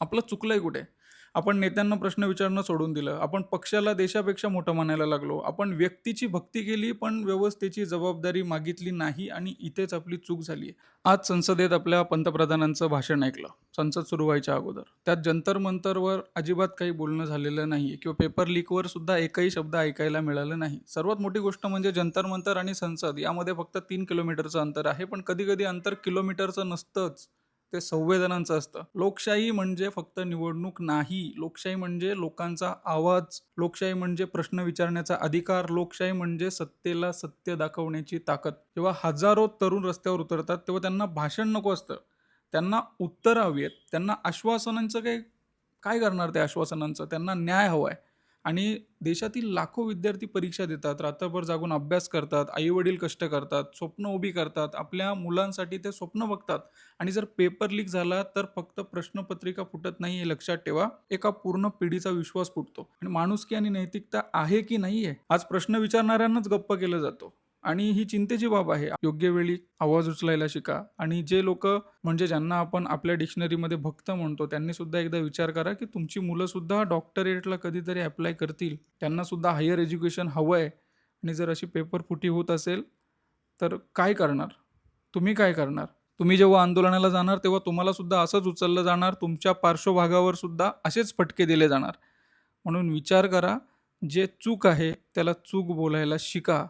आपलं चुकलंय कुठे? आपण नेत्यांना प्रश्न विचारणं सोडून दिलं. आपण पक्षाला देशापेक्षा मोठं मानायला लागलो. आपण व्यक्तीची भक्ती केली, पण व्यवस्थेची जबाबदारी मागितली नाही आणि इथेच आपली चूक झाली आहे. आज संसदेत आपल्या पंतप्रधानांचं भाषण ऐकलं, संसद सुरू व्हायच्या अगोदर. त्यात जंतर-मंतरवर अजिबात काही बोलणं झालेलं नाहीये किंवा पेपर लीकवर सुद्धा एकही शब्द ऐकायला मिळाला नाही. सर्वात मोठी गोष्ट म्हणजे जंतर-मंतर आणि संसद यामध्ये फक्त 3 किलोमीटरचं अंतर आहे, पण कधी-कधी अंतर किलोमीटरचं नसतंच. ते संवेदनांचं असतं. लोकशाही म्हणजे फक्त निवडणूक नाही. लोकशाही म्हणजे लोकांचा आवाज. लोकशाही म्हणजे प्रश्न विचारण्याचा अधिकार. लोकशाही म्हणजे सत्तेला सत्य दाखवण्याची ताकद. जेव्हा हजारो तरुण रस्त्यावर उतरतात, तेव्हा त्यांना भाषण नको असतं. त्यांना उत्तरं हवी आहेत. त्यांना आश्वासनांचं काय काय करणार त्या आश्वासनांचं? त्यांना न्याय हवा आहे. आणि देशातील लाखो विद्यार्थी परीक्षा देतात, रात्रभर जागून अभ्यास करतात, आई-वडील कष्ट करतात, स्वप्न उभी करतात, आपल्या मुलांसाठी ते स्वप्न बघतात. आणि जर पेपर लीक झाला तर फक्त प्रश्नपत्रिका फुटत नाही हे लक्षात ठेवा. एका पूर्ण पिढीचा विश्वास फुटतो. आणि माणुसकी आणि नैतिकता आहे की नाहीये? आज प्रश्न विचारणाऱ्यांनाच गप्प केलं जातं. आणि ही चिंतेची बाब आहे. योग्य वेळी आवाज उचलायला शिका आणि जे लोकं म्हणजे ज्यांना आपण आपल्या डिक्शनरीमध्ये भक्त म्हणतो, त्यांनी सुद्धा एकदा विचार करा, की तुमची मुलं सुद्धा डॉक्टरेटला कधीतरी ॲप्लाय करतील. त्यांना सुद्धा हायर एज्युकेशन हवंय आणि जर अशी पेपरफुटी होत असेल, तर काय करणार? तुम्ही काय करणार? तुम्ही जेव्हा आंदोलनाला जाणार, तेव्हा तुम्हाला सुद्धा असंच उचललं जाणार. तुमच्या पार्श्वभागावर सुद्धा असेच फटके दिले जाणार. म्हणून विचार करा. जे चूक आहे, त्याला चूक बोलायला शिका.